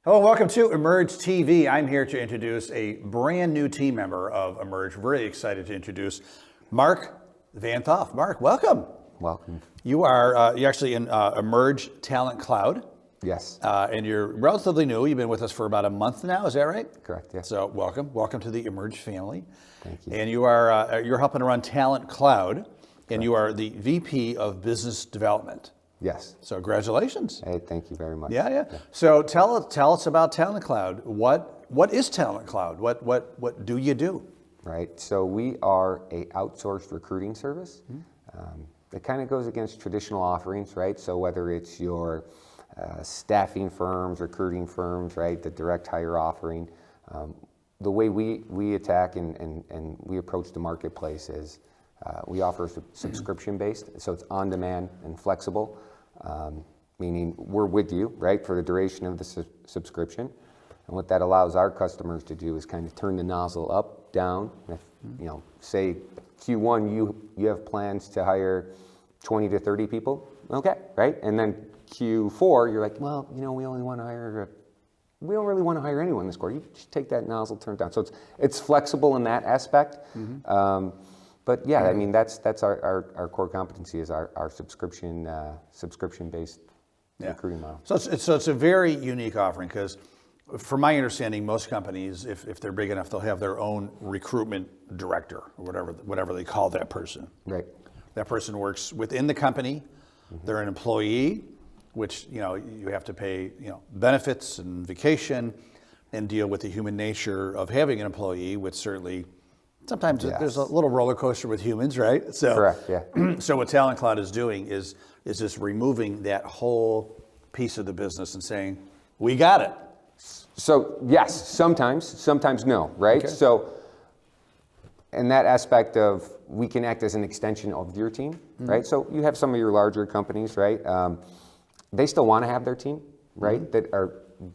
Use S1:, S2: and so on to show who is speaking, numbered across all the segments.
S1: Hello, welcome to Emerge TV. I'm here to introduce a brand new team member of Emerge. Very excited to introduce Mark VanThof. Mark, welcome.
S2: Welcome.
S1: You are you're actually in Emerge Talent Cloud.
S2: Yes.
S1: And you're relatively new. You've been with us for about a month now. Is that right?
S2: Correct. Yes.
S1: So welcome to the Emerge family.
S2: Thank you.
S1: And you are you're helping to run Talent Cloud, and you are the VP of Business Development.
S2: Yes.
S1: So congratulations.
S2: Hey, thank you very much.
S1: Yeah. So tell us about Talent Cloud. What is Talent Cloud? What do you do?
S2: Right. So we are a outsourced recruiting service. It kind of goes against traditional offerings, right? So whether it's your staffing firms, recruiting firms, right, the direct hire offering, the way we attack and we approach the marketplace is we offer subscription based, so it's on demand and flexible. Meaning we're with you, right, for the duration of the subscription. And what that allows our customers to do is kind of turn the nozzle up, down. If, say Q1, you have plans to hire 20 to 30 people, okay, right? And then Q4, you're like, well, we only want to hire, we don't really want to hire anyone this quarter. You just take that nozzle, turn it down. So it's flexible in that aspect. But yeah, I mean, that's our core competency is our subscription-based recruiting model.
S1: So it's a very unique offering because, from my understanding, most companies, if they're big enough, they'll have their own recruitment director or whatever they call that person.
S2: Right.
S1: That person works within the company. They're an employee, which you have to pay benefits and vacation, and deal with the human nature of having an employee, which certainly. Sometimes there's a little roller coaster with humans, right? So,
S2: correct, yeah.
S1: So what Talent Cloud is doing is just removing that whole piece of the business and saying, we got it.
S2: So yes, sometimes no, right?
S1: Okay.
S2: So in that aspect of we can act as an extension of your team, right? So you have some of your larger companies, right? They still want to have their team, right?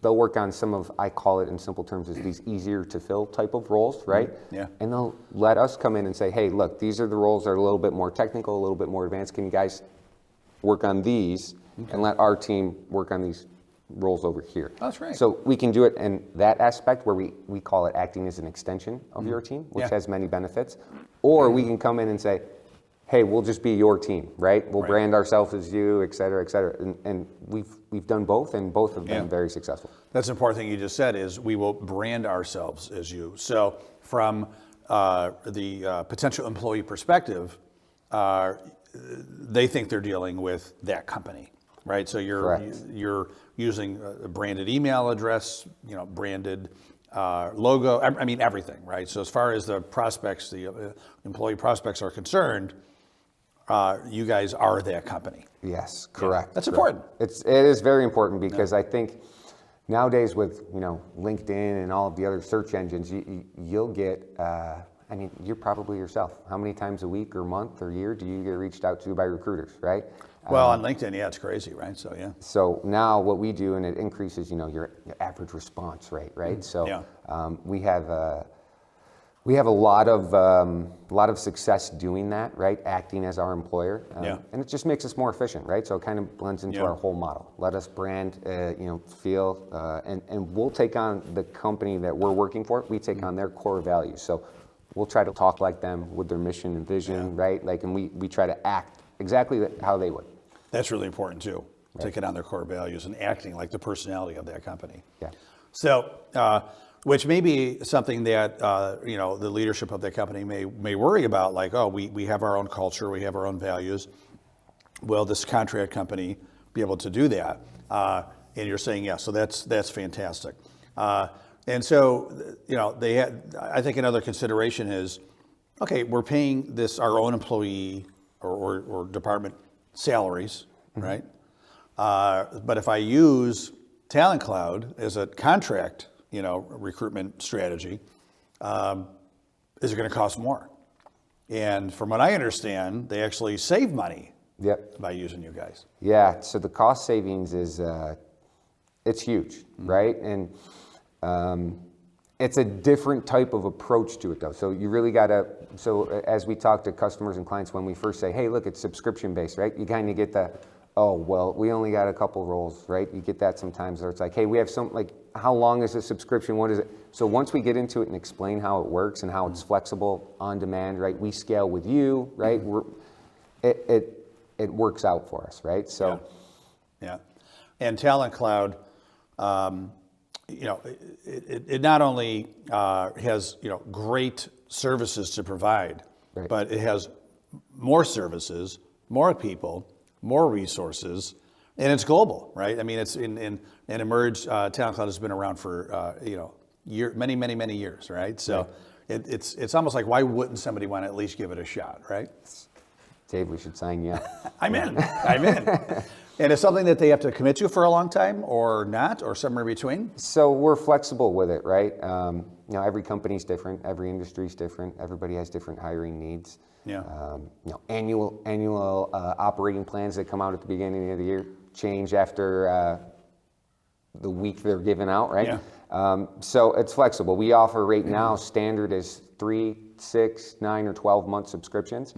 S2: They'll work on some of, I call it in simple terms, as these easier to fill type of roles, right?
S1: Yeah.
S2: And they'll let us come in and say, hey, look, these are the roles that are a little bit more technical, a little bit more advanced. Can you guys work on these and let our team work on these roles over here?
S1: That's right.
S2: So we can do it in that aspect where we call it acting as an extension of your team, which has many benefits. Or we can come in and say, hey, we'll just be your team, right? We'll brand ourselves as you, et cetera, et cetera. And we've done both, and both have been very successful.
S1: That's an important thing you just said is we will brand ourselves as you. So from the potential employee perspective, they think they're dealing with that company, right? So you're using a branded email address, branded logo, I mean everything, right? So as far as the prospects, the employee prospects are concerned, you guys are that company.
S2: Yes, correct.
S1: That's important.
S2: It is very important because I think nowadays with LinkedIn and all of the other search engines, you'll get. You're probably yourself. How many times a week or month or year do you get reached out to by recruiters, right?
S1: Well, on LinkedIn, it's crazy, right? So yeah.
S2: So now what we do, and it increases, your average response rate, right? So we have a lot of success doing that, right? Acting as our employer, and it just makes us more efficient, right? So it kind of blends into our whole model. Let us brand, feel, and we'll take on the company that we're working for. We take on their core values. So we'll try to talk like them with their mission and vision, right? And we try to act exactly how they would.
S1: That's really important too. Right. Taking on their core values and acting like the personality of that company.
S2: Yeah.
S1: So. Which may be something that the leadership of that company may worry about, like, oh, we have our own culture, we have our own values. Will this contract company be able to do that? And you're saying yes, so that's fantastic. And so I think another consideration is, okay, we're paying our own employee or department salaries, right? But if I use Talent Cloud as a contract recruitment strategy, is it going to cost more? And from what I understand, they actually save money by using you guys.
S2: Yeah, so the cost savings is, it's huge, right? And it's a different type of approach to it though. So you really so as we talk to customers and clients, when we first say, hey, look, it's subscription based, right? You kind of get the, oh, well, we only got a couple roles, right? You get that sometimes where it's like, hey, we have how long is the subscription? What is it? So once we get into it and explain how it works and how it's flexible, on demand, right? We scale with you, right? It works out for us, right? So,
S1: yeah. And Talent Cloud, it not only has great services to provide,
S2: right.
S1: but it has more services, more people, more resources, and it's global, right? I mean, it's in Emerge. Talent Cloud has been around for many years, right? So it's almost like, why wouldn't somebody want to at least give it a shot, right?
S2: Dave, we should sign you up.
S1: I'm in. And it's something that they have to commit to for a long time, or not, or somewhere in between?
S2: So we're flexible with it, right? Every company's different, every industry's different, everybody has different hiring needs.
S1: Yeah.
S2: Annual operating plans that come out at the beginning of the year change after the week they're given out, right?
S1: Yeah.
S2: So it's flexible. We offer right now, standard is 3, 6, 9, or 12 month subscriptions,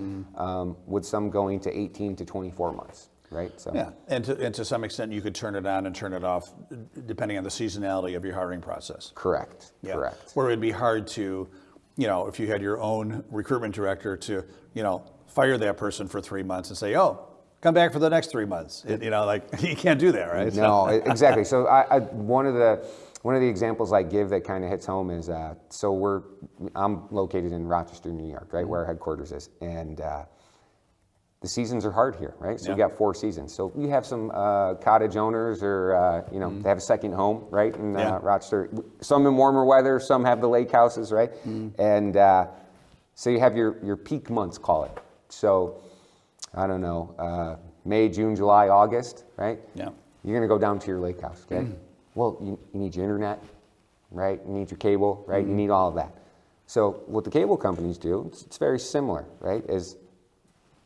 S2: with some going to 18 to 24 months. Right. So
S1: yeah, and to some extent, you could turn it on and turn it off, depending on the seasonality of your hiring process.
S2: Correct.
S1: Yeah.
S2: Correct.
S1: Where it'd be hard to, if you had your own recruitment director, to fire that person for 3 months and say, oh, come back for the next 3 months. You can't do that, right?
S2: No, exactly. So one of the examples I give that kind of hits home is I'm located in Rochester, New York, right, where our headquarters is, and the seasons are hard here, right? So we got 4 seasons. So we have some cottage owners, or they have a second home, right, in Rochester. Some in warmer weather, some have the lake houses, right? And so you have your peak months, call it. So I don't know, May, June, July, August, right?
S1: Yeah.
S2: You're going to go down to your lake house, okay? Well, you need your internet, right? You need your cable, right? You need all of that. So what the cable companies do, it's very similar, right? Is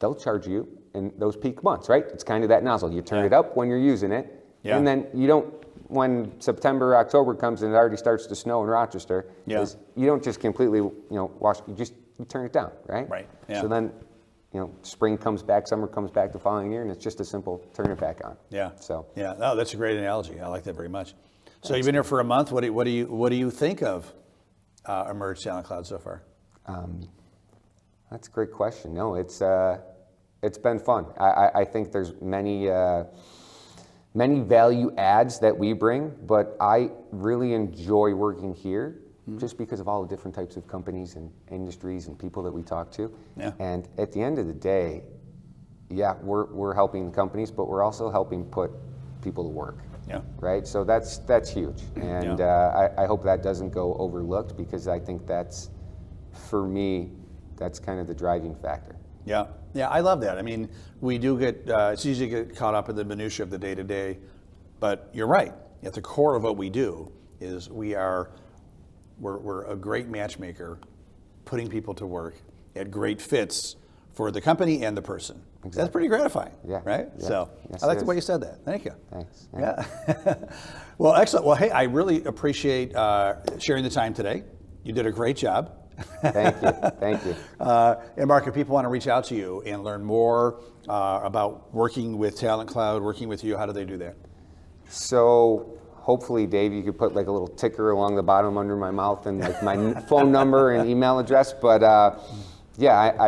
S2: they'll charge you in those peak months, right? It's kind of that nozzle. You turn it up when you're using it, and then you don't, when September, October comes and it already starts to snow in Rochester, you don't just completely, wash, you turn it down, right?
S1: Right. Yeah.
S2: So then, spring comes back, summer comes back the following year, and it's just a simple turn it back on.
S1: Yeah.
S2: So.
S1: Yeah. No, that's a great analogy. I like that very much. So you've been here for a month. What do you think of Emerge Talent Cloud so far?
S2: That's a great question. No, it's been fun. I think there's many value adds that we bring, but I really enjoy working here just because of all the different types of companies and industries and people that we talk to.
S1: Yeah.
S2: And at the end of the day, we're helping companies, but we're also helping put people to work.
S1: Yeah.
S2: Right. So that's huge, and I hope that doesn't go overlooked, because I think that's, for me, that's kind of the driving factor.
S1: Yeah, I love that. I mean, we do get, it's easy to get caught up in the minutia of the day-to-day, but you're right. At the core of what we do is we're a great matchmaker, putting people to work at great fits for the company and the person. Exactly. That's pretty gratifying, right? Yeah. So yes, I like the way you said that. Thank you.
S2: Thanks.
S1: Yeah. Well, excellent. Well, hey, I really appreciate sharing the time today. You did a great job.
S2: Thank you.
S1: And Mark, if people want to reach out to you and learn more about working with Talent Cloud, working with you, how do they do that?
S2: So hopefully, Dave, you could put like a little ticker along the bottom under my mouth and like my phone number and email address. But I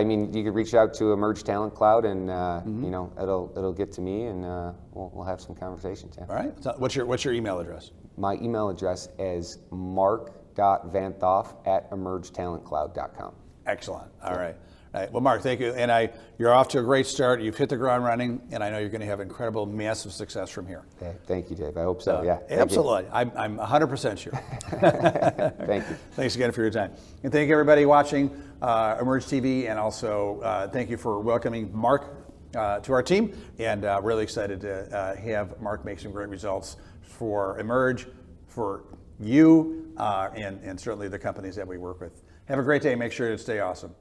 S2: mean, you could reach out to Emerge Talent Cloud, and it'll get to me, and we'll have some conversations. Yeah.
S1: All right. So what's your email address?
S2: My email address is mark.vanThof@emergetalentcloud.com.
S1: Excellent. All right. Well, Mark, thank you. And you're off to a great start. You've hit the ground running, and I know you're going to have incredible, massive success from here.
S2: Okay. Thank you, Dave. I hope so. Yeah.
S1: Absolutely. I'm 100% sure.
S2: Thank you.
S1: Thanks again for your time. And thank you, everybody watching Emerge TV, and also thank you for welcoming Mark to our team. And really excited to have Mark make some great results for Emerge, for you, and certainly the companies that we work with. Have a great day. Make sure to stay awesome.